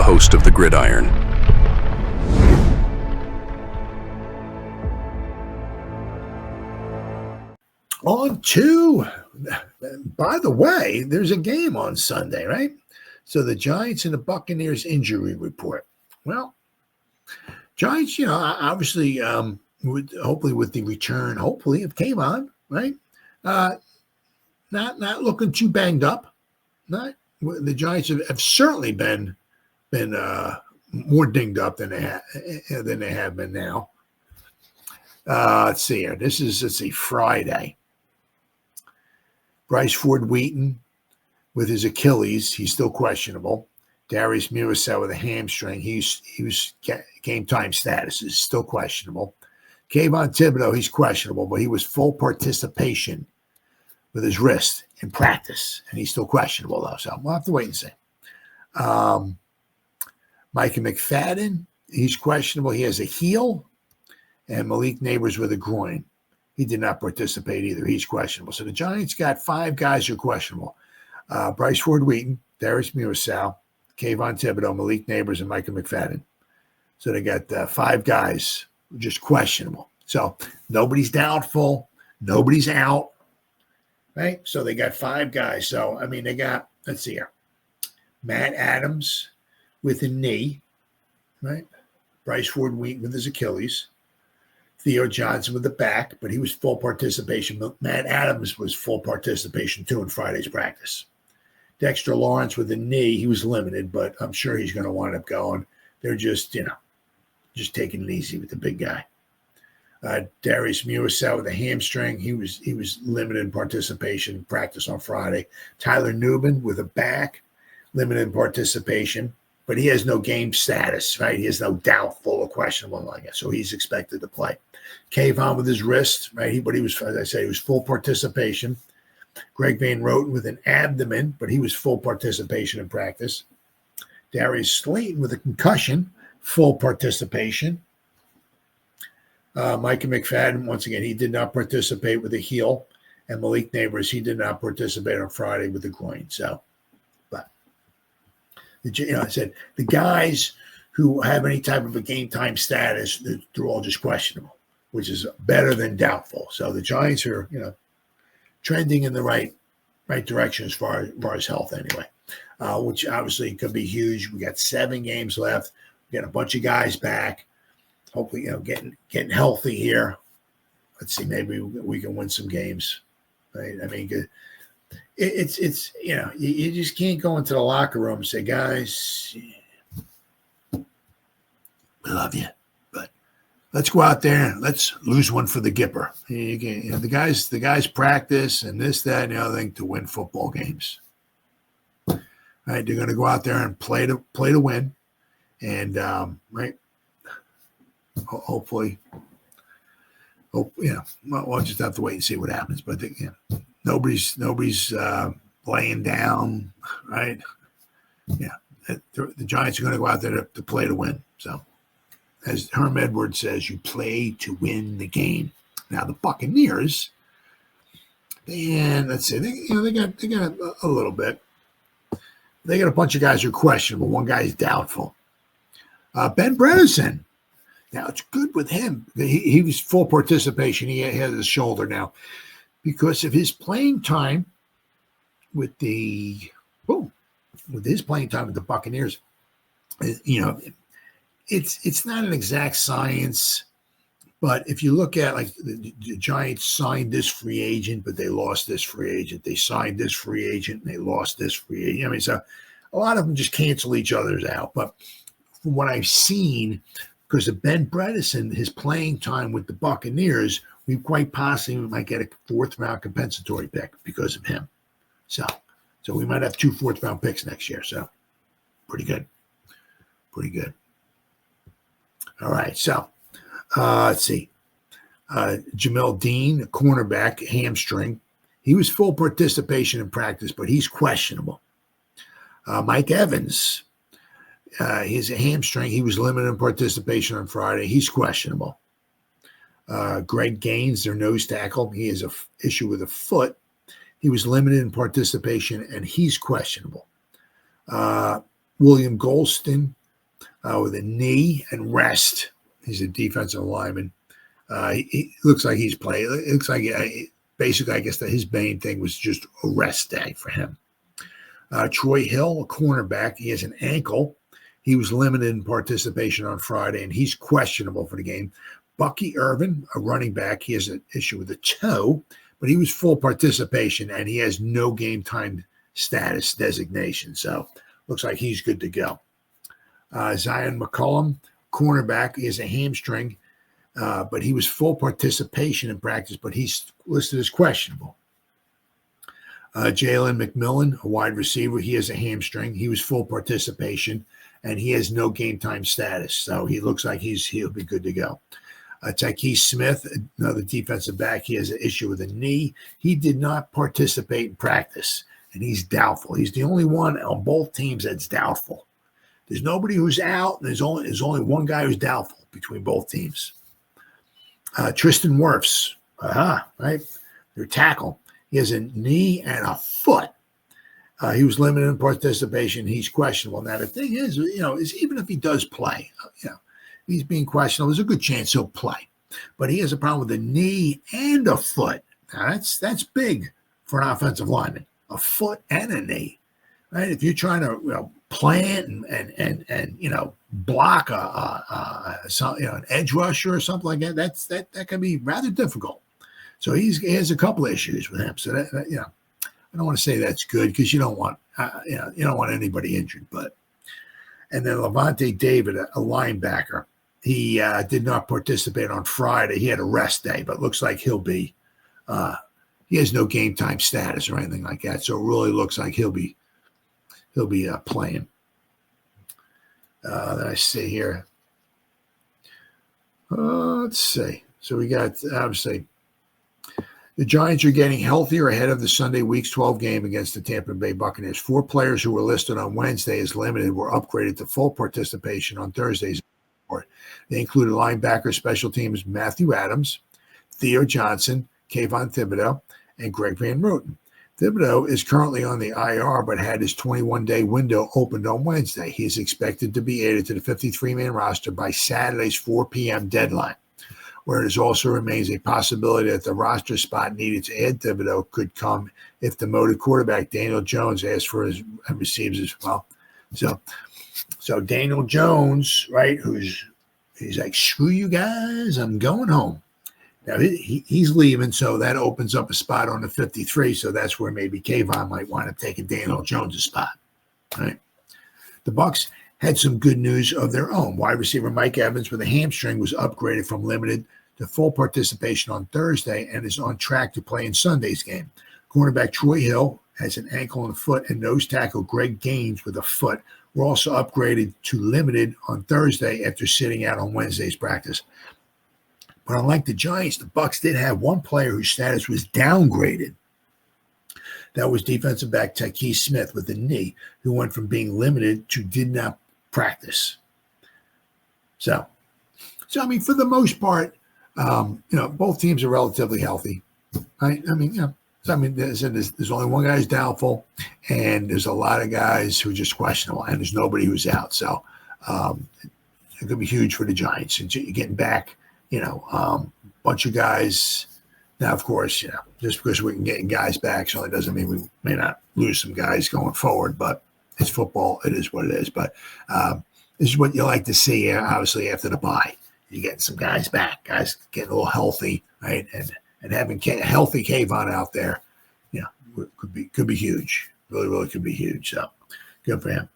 host of the Gridiron. On to, by the way, there's a game on Sunday, right? So the Giants and the Buccaneers injury report. Well, Giants, obviously, hopefully with the return, hopefully of Kayvon, right? Not looking too banged up. The Giants have certainly been more dinged up than they have been now. Let's see here. Let's see, Friday. Bryce Ford-Wheaton with his Achilles, he's still questionable. Darius Muasau with a hamstring, he was game time status is still questionable. Kayvon Thibodeaux, he's questionable, but he was full participation with his wrist in practice, and he's still questionable though. So we'll have to wait and see. Micah McFadden, he's questionable. He has a heel, and Malik Nabers with a groin. He did not participate either. He's questionable. So the Giants got 5 guys who are questionable. Bryce Ford-Wheaton, Darius Muasau, Kayvon Thibodeaux, Malik Nabers, and Micah McFadden. So they got 5 guys just questionable. So nobody's doubtful. Nobody's out. Right? So they got 5 guys. So, I mean, they got, let's see here, Matt Adams with a knee. Right? Bryce Ford-Wheaton with his Achilles. Theo Johnson with the back, but he was full participation. Matt Adams was full participation too in Friday's practice. Dexter Lawrence with the knee, he was limited, but I'm sure he's going to wind up going. They're just just taking it easy with the big guy. Darius Muasau with a hamstring, he was limited in participation, practice on Friday. Tyler Nubin with a back, limited in participation, but he has no game status, right? He has no doubtful or questionable like that, so he's expected to play. Kayvon with his wrist, right? But he was, as I said, he was full participation. Greg Van Roten with an abdomen, but he was full participation in practice. Darius Slayton with a concussion, full participation. Micah McFadden, once again, he did not participate with a heel. And Malik Nabers, he did not participate on Friday with the groin. So, but, I said, the guys who have any type of a game time status, they're all just questionable, which is better than doubtful. So the Giants are, trending in the right direction as far as health anyway, which obviously could be huge. We got 7 games left. We got a bunch of guys back. Hopefully, getting healthy here. Let's see, maybe we can win some games. Right? I mean, it's you just can't go into the locker room and say, guys, we love you, but let's go out there and let's lose one for the Gipper. The guys practice and this, that, and the other thing to win football games. Right? They're going to go out there and play to win, and right. Hopefully, we'll just have to wait and see what happens. But nobody's laying down, right? Yeah, the Giants are going to go out there to play to win. So, as Herm Edwards says, you play to win the game. Now the Buccaneers, and let's see, they got a little bit. They got a bunch of guys who are questionable. One guy is doubtful. Ben Bredesen. Now, it's good with him. He was full participation. He has his shoulder now because of his playing time with his playing time with the Buccaneers. It's not an exact science, but if you look at like the Giants signed this free agent, but they lost this free agent. They signed this free agent and they lost this free agent. I mean, so a lot of them just cancel each other's out. But from what I've seen, because of Ben Bredesen, his playing time with the Buccaneers, we quite possibly might get a 4th-round compensatory pick because of him. So we might have 2 4th-round picks next year. So pretty good. All right. So let's see. Jamel Dean, a cornerback, hamstring. He was full participation in practice, but he's questionable. Mike Evans. He's a hamstring. He was limited in participation on Friday. He's questionable. Greg Gaines, their nose tackle, he has an issue with a foot. He was limited in participation, and he's questionable. William Golston with a knee and rest. He's a defensive lineman. He looks like he's playing. It looks like basically, I guess that his main thing was just a rest day for him. Troy Hill, a cornerback, he has an ankle. He was limited in participation on Friday, and he's questionable for the game. Bucky Irvin, a running back, he has an issue with the toe, but he was full participation, and he has no game time status designation. So looks like he's good to go. Zion McCullum, cornerback, he has a hamstring, but he was full participation in practice, but he's listed as questionable. Jalen McMillan, a wide receiver, he has a hamstring. He was full participation, and he has no game time status. So he looks like he'll be good to go. Tyke Smith, another defensive back, he has an issue with a knee. He did not participate in practice, and he's doubtful. He's the only one on both teams that's doubtful. There's nobody who's out, and there's only one guy who's doubtful between both teams. Tristan Wirfs, right? Their tackle. He has a knee and a foot. He was limited in participation. He's questionable. Now, the thing is even if he does play, he's being questionable. There's a good chance he'll play. But he has a problem with a knee and a foot. Now, that's big for an offensive lineman, a foot and a knee. Right? If you're trying to plant and block an edge rusher or something like that, that can be rather difficult. So he has a couple of issues with him. So that I don't want to say that's good because you don't want anybody injured. And then Levante David, a linebacker, he did not participate on Friday. He had a rest day, but looks like he'll be. He has no game time status or anything like that, so it really looks like he'll be playing. That I see here. Let's see. So we got obviously. The Giants are getting healthier ahead of the Sunday Week's 12 game against the Tampa Bay Buccaneers. 4 players who were listed on Wednesday as limited were upgraded to full participation on Thursday's report. They included linebacker special teams Matthew Adams, Theo Johnson, Kayvon Thibodeaux, and Greg Van Roten. Thibodeaux is currently on the IR but had his 21-day window opened on Wednesday. He is expected to be added to the 53-man roster by Saturday's 4 p.m. deadline, where it also remains a possibility that the roster spot needed to add Thibodeaux could come if demoted quarterback Daniel Jones asks for his and receives as well. So Daniel Jones, right, he's like, screw you guys, I'm going home. Now he's leaving, so that opens up a spot on the 53, so that's where maybe Kayvon might wind up taking Daniel Jones' spot, right? The Bucs had some good news of their own. Wide receiver Mike Evans with a hamstring was upgraded from limited to full participation on Thursday and is on track to play in Sunday's game. Cornerback Troy Hill has an ankle and a foot, and nose tackle Greg Gaines with a foot were also upgraded to limited on Thursday after sitting out on Wednesday's practice. But unlike the Giants, the Bucs did have one player whose status was downgraded. That was defensive back Tyke Smith with a knee, who went from being limited to did not practice. So I mean, for the most part, both teams are relatively healthy. Right? There's only one guy who's doubtful, and there's a lot of guys who are just questionable, and there's nobody who's out. So it could be huge for the Giants. And you're getting back, a bunch of guys. Now, of course, just because we can get guys back certainly doesn't mean we may not lose some guys going forward, but it's football. It is what it is. But this is what you like to see, obviously, after the bye. You're getting some guys back, guys getting a little healthy, right? And having healthy Kayvon out there, could be huge. Really, really could be huge. So good for him.